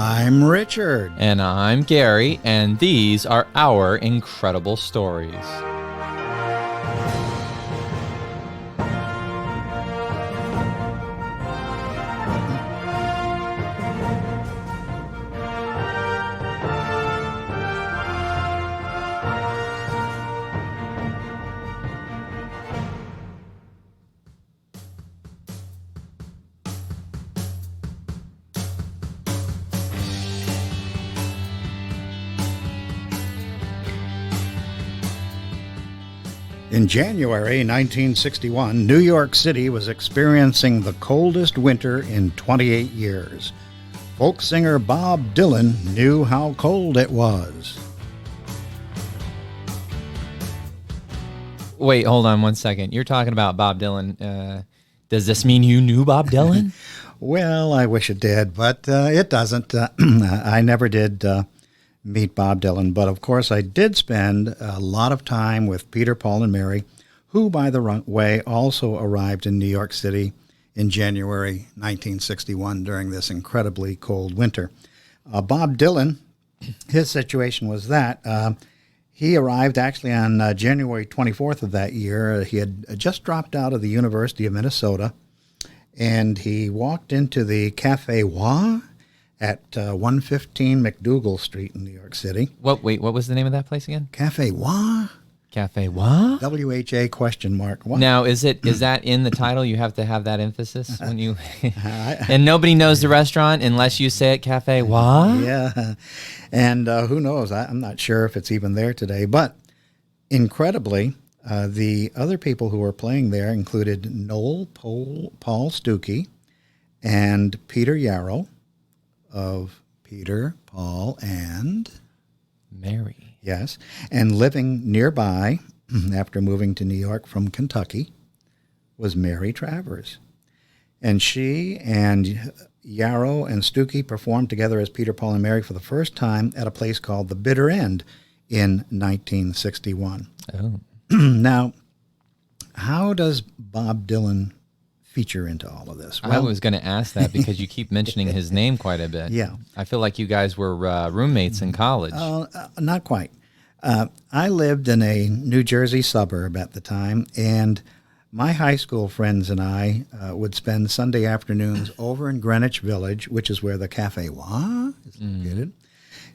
I'm Richard. And I'm Gary, and these are our incredible stories. In January 1961, New York City was experiencing the coldest winter in 28 years. Folk singer Bob Dylan knew how cold it was. Wait, hold on one second. You're talking about Bob Dylan. Does this mean you knew Bob Dylan? Well, I wish it did, but it doesn't. I never did meet Bob Dylan, but of course I did spend a lot of time with Peter, Paul, and Mary, who, by the way, also arrived in New York City in January 1961 during this incredibly cold winter. Bob Dylan, his situation was that he arrived actually on January 24th of that year. He had just dropped out of the University of Minnesota, and he walked into the Cafe Wa at 115 McDougal Street in New York City. Wait, what was the name of that place again? Cafe Wa? Cafe what? W-H-A question mark. Wa. Now, is that in the title? You have to have that emphasis when you... And nobody knows the restaurant unless you say it, Cafe what? Yeah. And who knows? I'm not sure if it's even there today. But incredibly, the other people who were playing there included Noel Paul Stuckey and Peter Yarrow of Peter, Paul, and Mary. Yes. And living nearby, after moving to New York from Kentucky, was Mary Travers. And she and Yarrow and Stuckey performed together as Peter, Paul, and Mary for the first time at a place called The Bitter End in 1961. Oh. Now, how does Bob Dylan feature into all of this? Well, I was going to ask that because you keep mentioning his name quite a bit. Yeah. I feel like you guys were roommates in college. Not quite. I lived in a New Jersey suburb at the time, and my high school friends and I would spend Sunday afternoons over in Greenwich Village, which is where the Cafe Wa is located,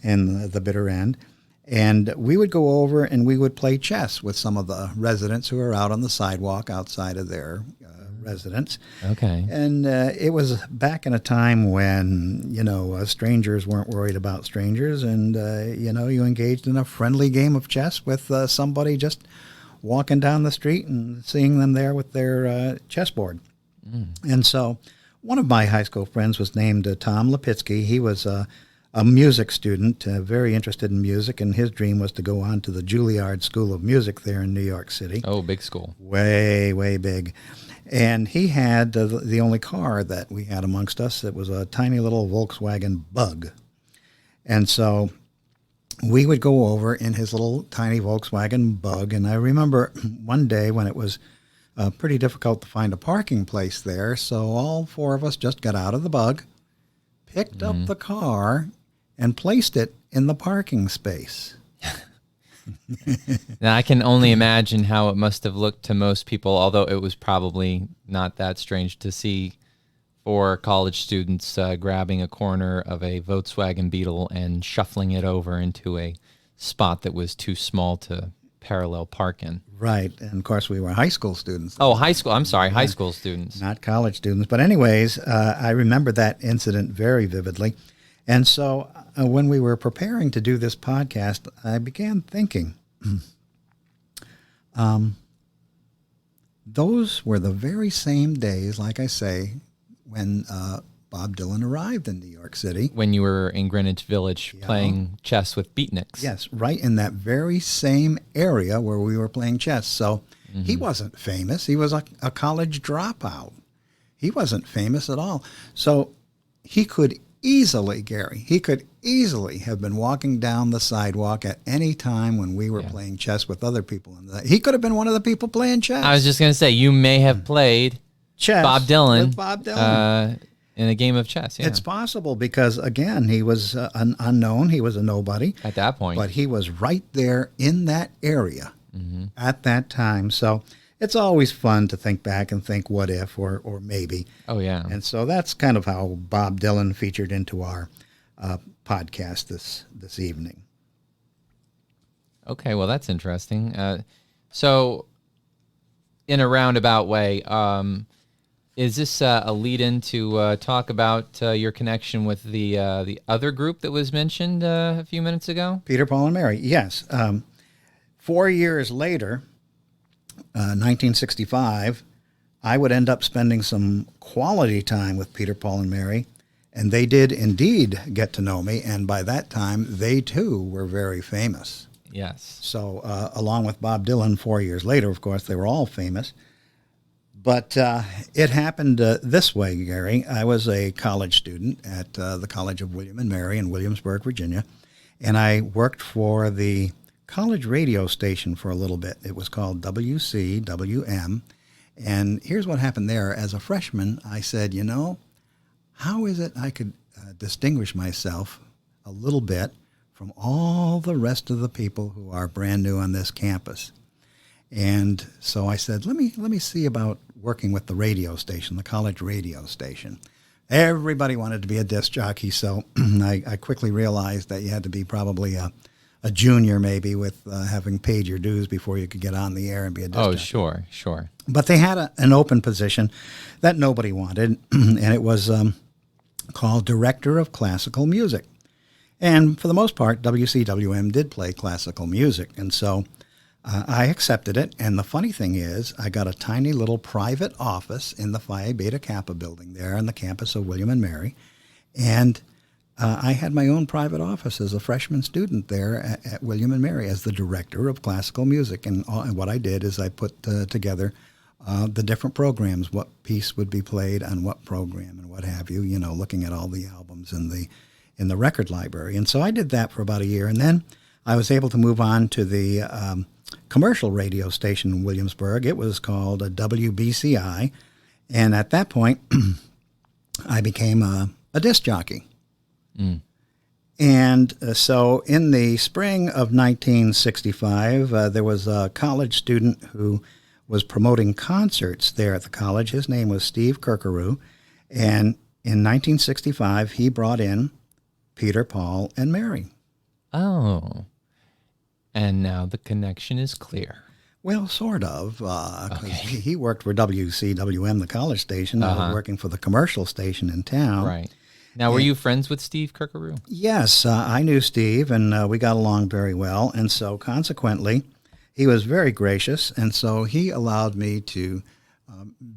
and the Bitter End. And we would go over and we would play chess with some of the residents who were out on the sidewalk outside of their residence. Okay. And it was back in a time when, strangers weren't worried about strangers, and, you engaged in a friendly game of chess with somebody just walking down the street and seeing them there with their chessboard. And so one of my high school friends was named Tom Lipitsky. He was a music student, very interested in music, and his dream was to go on to the Juilliard School of Music there in New York City. Oh, big school. Way, way big. And he had the only car that we had amongst us. It was a tiny little Volkswagen Bug. And so we would go over in his little tiny Volkswagen Bug. And I remember one day when it was pretty difficult to find a parking place there. So all four of us just got out of the Bug, picked up the car, and placed it in the parking space. Now, I can only imagine how it must have looked to most people, although it was probably not that strange to see four college students grabbing a corner of a Volkswagen Beetle and shuffling it over into a spot that was too small to parallel park in. Right. And, of course, we were high school students. Oh, high school. I'm sorry, high school students. Not college students. But anyways, I remember that incident very vividly. And so when we were preparing to do this podcast, I began thinking, those were the very same days, like I say, when Bob Dylan arrived in New York City. When you were in Greenwich Village playing chess with beatniks. Yes, right in that very same area where we were playing chess. So he wasn't famous. He was a college dropout. He wasn't famous at all. So he could easily, Gary, have been walking down the sidewalk at any time when we were playing chess with other people. He could have been one of the people playing chess. I was just going to say, you may have played chess Bob Dylan. with Bob Dylan. in a game of chess. Yeah. It's possible because, again, he was an unknown. He was a nobody. At that point. But he was right there in that area at that time. So it's always fun to think back and think what if or maybe. Oh, yeah. And so that's kind of how Bob Dylan featured into our podcast this evening. Okay, well, that's interesting. So, in a roundabout way, is this a lead-in to talk about your connection with the other group that was mentioned a few minutes ago? Peter, Paul, and Mary, yes. 4 years later, 1965, I would end up spending some quality time with Peter, Paul, and Mary, and they did indeed get to know me, and by that time, they too were very famous. Yes. So along with Bob Dylan 4 years later, of course, they were all famous. But it happened this way, Gary. I was a college student at the College of William and Mary in Williamsburg, Virginia, and I worked for the college radio station for a little bit. It was called WCWM. And here's what happened there. As a freshman, I said, how is it I could distinguish myself a little bit from all the rest of the people who are brand new on this campus? And so I said, let me see about working with the radio station, the college radio station. Everybody wanted to be a disc jockey, so I quickly realized that you had to be probably a junior maybe with having paid your dues before you could get on the air and be a disc jockey. Oh, sure. But they had an open position that nobody wanted, and it was called Director of Classical Music. And for the most part, WCWM did play classical music, and so I accepted it. And the funny thing is, I got a tiny little private office in the Phi Beta Kappa building there on the campus of William and Mary, and I had my own private office as a freshman student there at William and Mary as the Director of Classical Music. And what I did is I put together the different programs, what piece would be played on what program and what have you, looking at all the albums in the record library. And so I did that for about a year. And then I was able to move on to the commercial radio station in Williamsburg. It was called WBCI. And at that point, I became a disc jockey. Mm. And so in the spring of 1965, there was a college student who was promoting concerts there at the college. His name was Steve Kirkaroo. And in 1965, he brought in Peter, Paul, and Mary. Oh. And now the connection is clear. Well, sort of. Okay. He worked for WCWM, the college station. I was working for the commercial station in town. Right. Now, were you friends with Steve Kirkaroo? Yes, I knew Steve, and we got along very well. And so consequently, he was very gracious, and so he allowed me to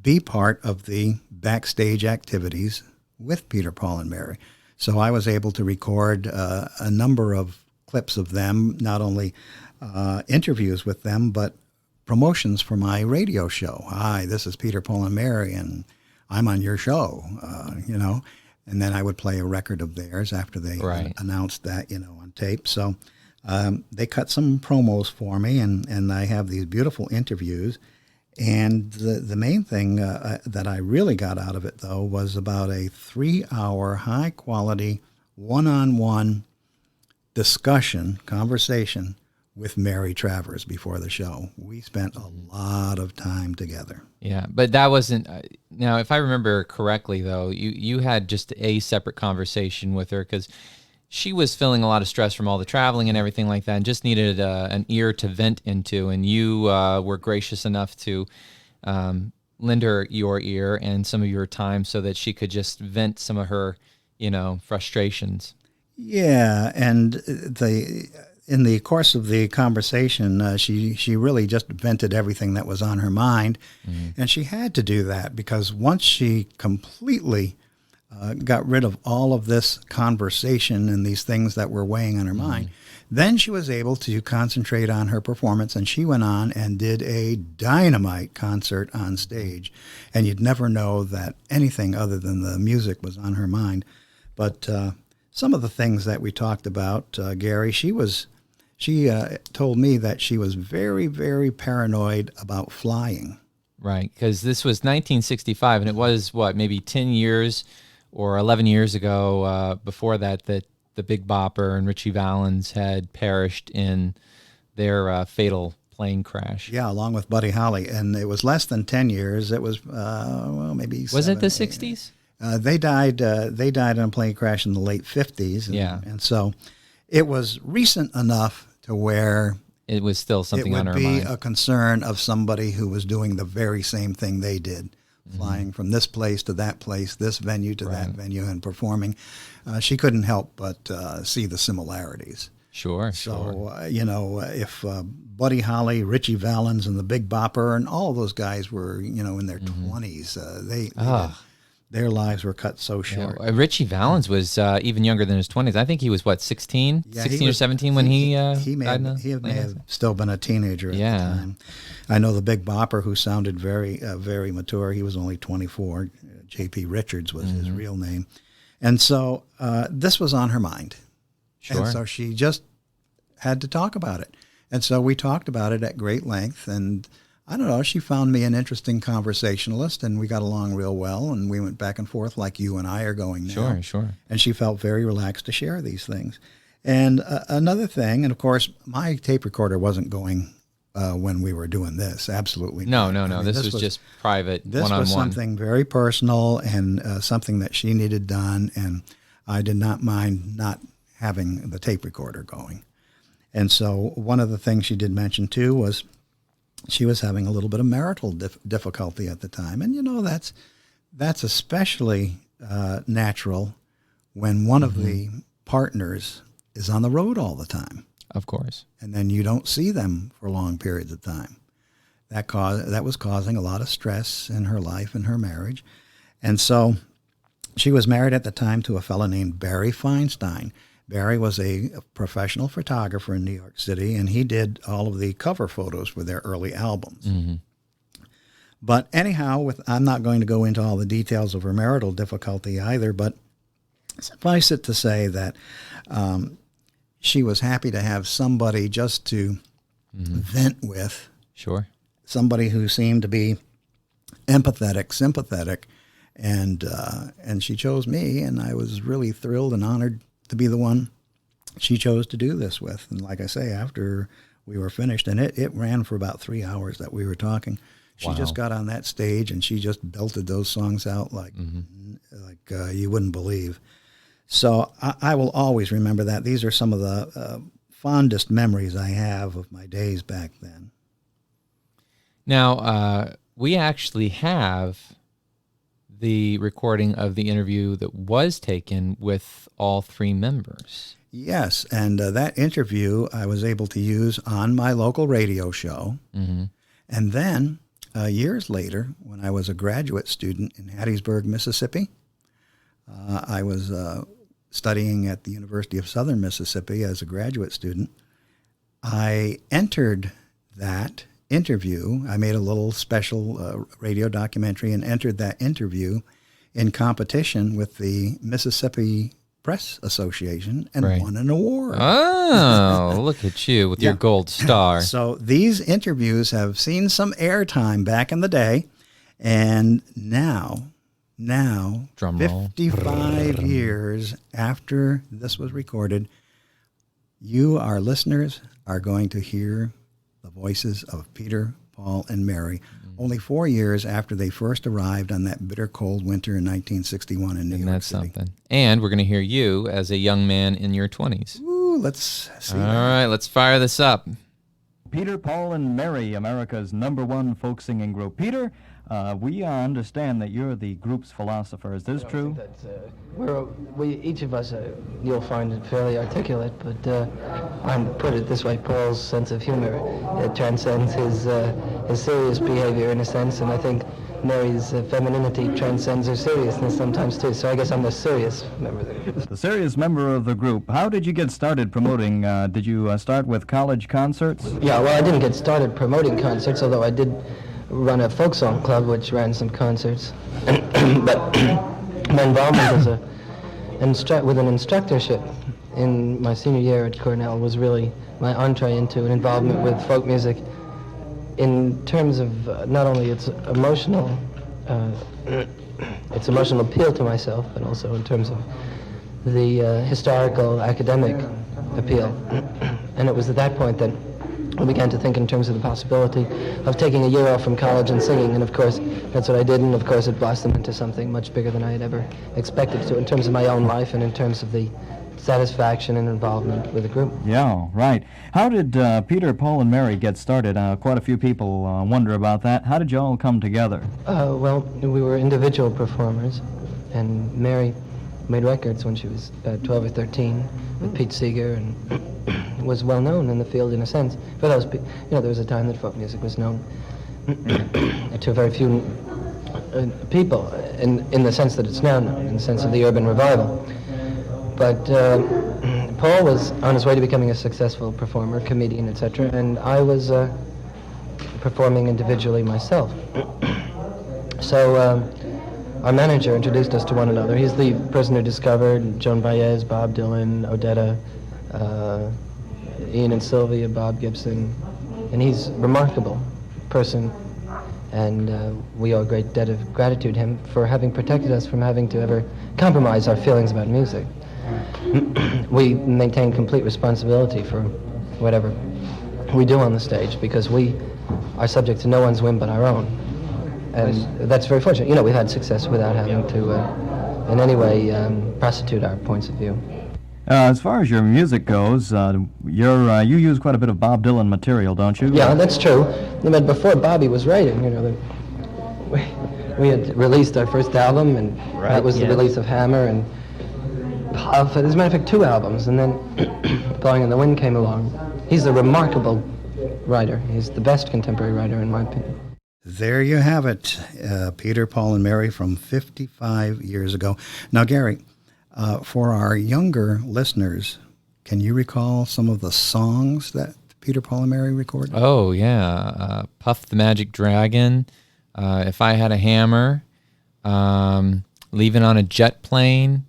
be part of the backstage activities with Peter, Paul, and Mary. So I was able to record a number of clips of them, not only interviews with them, but promotions for my radio show. Hi, this is Peter, Paul, and Mary, and I'm on your show, And then I would play a record of theirs after they announced that, on tape. So they cut some promos for me, and I have these beautiful interviews. And the main thing that I really got out of it, though, was about a 3-hour, high-quality, one-on-one conversation with Mary Travers before the show. We spent a lot of time together. Yeah, but that wasn't... now, if I remember correctly, though, you had just a separate conversation with her because she was feeling a lot of stress from all the traveling and everything like that and just needed an ear to vent into, and you were gracious enough to lend her your ear and some of your time so that she could just vent some of her, frustrations. Yeah, and in the course of the conversation, she really just vented everything that was on her mind, and she had to do that because once she completely got rid of all of this conversation and these things that were weighing on her mind, then she was able to concentrate on her performance, and she went on and did a dynamite concert on stage, and you'd never know that anything other than the music was on her mind. But some of the things that we talked about, Gary, she told me that she was very, very paranoid about flying. Right, because this was 1965, and it was, maybe 10 years or 11 years ago, before that the Big Bopper and Richie Valens had perished in their fatal plane crash. Yeah, along with Buddy Holly. And it was less than 10 years. It was, maybe Was it the 7, 60s? They died in a plane crash in the late 50s. And so it was recent enough to where it was still something on our mind. It would be mind. a concern of somebody who was doing the very same thing they did, flying from this place to that place, this venue to that venue, and performing. She couldn't help but see the similarities. Sure. So, if Buddy Holly, Richie Valens, and the Big Bopper, and all of those guys were, in their 20s, their lives were cut so short. Yeah, Richie Valens was even younger than his 20s. I think he was, 16? Yeah, 16 or 17 when he may died? have still been a teenager at the time. I know the Big Bopper, who sounded very, very mature. He was only 24. J.P. Richards was his real name. And so this was on her mind. Sure. And so she just had to talk about it. And so we talked about it at great length. And I don't know, she found me an interesting conversationalist, and we got along real well. And we went back and forth like you and I are going now. Sure. And she felt very relaxed to share these things. And another thing, and of course, my tape recorder wasn't going when we were doing this. Absolutely not. No. I mean, this was just private, this one-on-one. This was something very personal and something that she needed done. And I did not mind not having the tape recorder going. And so one of the things she did mention too was she was having a little bit of marital difficulty at the time. And that's especially natural when one of the partners is on the road all the time. Of course. And then you don't see them for long periods of time. That was causing a lot of stress in her life and her marriage. And so she was married at the time to a fellow named Barry Feinstein. Barry was a professional photographer in New York City, and he did all of the cover photos for their early albums. Mm-hmm. But anyhow, I'm not going to go into all the details of her marital difficulty either, but suffice it to say that she was happy to have somebody just to vent with. Sure. Somebody who seemed to be empathetic, sympathetic, and she chose me, and I was really thrilled and honored to be the one she chose to do this with. And like I say, after we were finished, and it ran for about 3 hours that we were talking, she just got on that stage and she just belted those songs out like you wouldn't believe. So I will always remember that. These are some of the fondest memories I have of my days back then. Now, we actually have the recording of the interview that was taken with all three members. Yes, and that interview I was able to use on my local radio show. Mm-hmm. And then years later, when I was a graduate student in Hattiesburg, Mississippi, I was studying at the University of Southern Mississippi as a graduate student. I entered that interview. I made a little special radio documentary and entered that interview in competition with the Mississippi Press Association and won an award. Oh, look at you with your gold star. So these interviews have seen some airtime back in the day, and now, Drum roll. 55 years after this was recorded, you, our listeners, are going to hear the voices of Peter, Paul, and Mary, only 4 years after they first arrived on that bitter cold winter in 1961 in New York City. That's something. And we're going to hear you as a young man in your 20s. Ooh, let's see. All right, let's fire this up. Peter, Paul, and Mary, America's #1 folk singing group. Peter, we understand that you're the group's philosopher. Is this true? Each of us, you'll find it fairly articulate, but I'm put it this way: Paul's sense of humor transcends his serious behavior in a sense, and I think Mary's femininity transcends her seriousness sometimes too. So I guess I'm the serious member of the group. The serious member of the group. How did you get started promoting? Did you start with college concerts? Yeah, well, I didn't get started promoting concerts, although I did run a folk song club which ran some concerts. But my involvement with an instructorship in my senior year at Cornell was really my entree into an involvement with folk music in terms of not only its emotional its emotional appeal to myself, but also in terms of the historical, academic appeal. And it was at that point that I began to think in terms of the possibility of taking a year off from college and singing, and of course that's what I did, and of course it blossomed into something much bigger than I had ever expected to in terms of my own life and in terms of the satisfaction and involvement with the group. Yeah, right. How did Peter, Paul, and Mary get started? Quite a few people wonder about that. How did you all come together? Well, we were individual performers, and Mary made records when she was 12 or 13 with Pete Seeger, and was well known in the field in a sense. For those, there was a time that folk music was known to very few people, in the sense that it's now known, in the sense of the urban revival. But Paul was on his way to becoming a successful performer, comedian, etc., and I was performing individually myself. So our manager introduced us to one another. He's the person who discovered Joan Baez, Bob Dylan, Odetta, Ian and Sylvia, Bob Gibson, and he's a remarkable person, and we owe a great debt of gratitude to him for having protected us from having to ever compromise our feelings about music. We maintain complete responsibility for whatever we do on the stage because we are subject to no one's whim but our own. And that's very fortunate. We've had success without having to in any way prostitute our points of view. As far as your music goes, you use quite a bit of Bob Dylan material, don't you? Yeah, that's true. But before Bobby was writing, we had released our first album, and that was the release of Hammer, and as a matter of fact, 2 albums, and then Blowing in the Wind came along. He's a remarkable writer. He's the best contemporary writer, in my opinion. There you have it, Peter, Paul, and Mary from 55 years ago. Now, Gary, for our younger listeners, can you recall some of the songs that Peter, Paul, and Mary recorded? Oh, yeah. Puff the Magic Dragon, If I Had a Hammer, Leaving on a Jet Plane,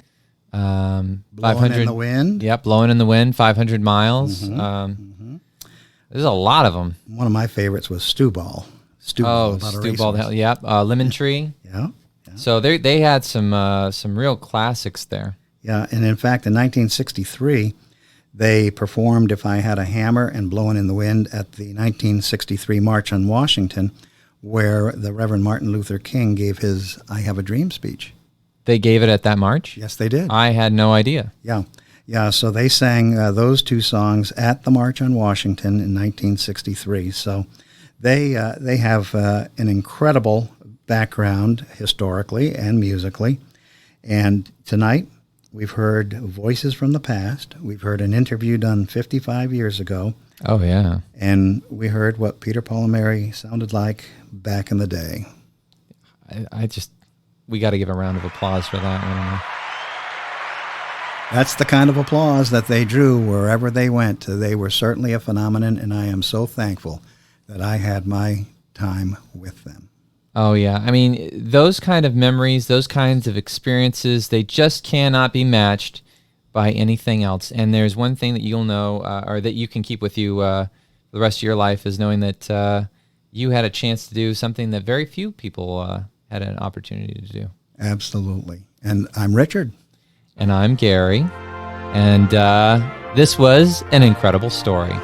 Blowing 500 in the Wind. Yep, Blowing in the Wind, 500 Miles. There's a lot of them. One of my favorites was Stew Ball. Oh, about a Stew Ball, racehorse. yep. Lemon Tree. Yeah. So they had some real classics there. Yeah, and in fact, in 1963, they performed If I Had a Hammer and Blowing in the Wind at the 1963 March on Washington, where the Reverend Martin Luther King gave his I Have a Dream speech. They gave it at that march? Yes, they did. I had no idea. Yeah, so they sang those 2 songs at the March on Washington in 1963. So they have an incredible background historically and musically. And tonight we've heard voices from the past. We've heard an interview done 55 years ago. Oh, yeah. And we heard what Peter, Paul, and Mary sounded like back in the day. We got to give a round of applause for that one. That's the kind of applause that they drew wherever they went. They were certainly a phenomenon, and I am so thankful that I had my time with them. Oh, yeah. I mean, those kind of memories, those kinds of experiences, they just cannot be matched by anything else. And there's one thing that you'll know, or that you can keep with you the rest of your life, is knowing that you had a chance to do something that very few people had an opportunity to do. Absolutely. And I'm Richard. And I'm Gary. And this was An Incredible Story.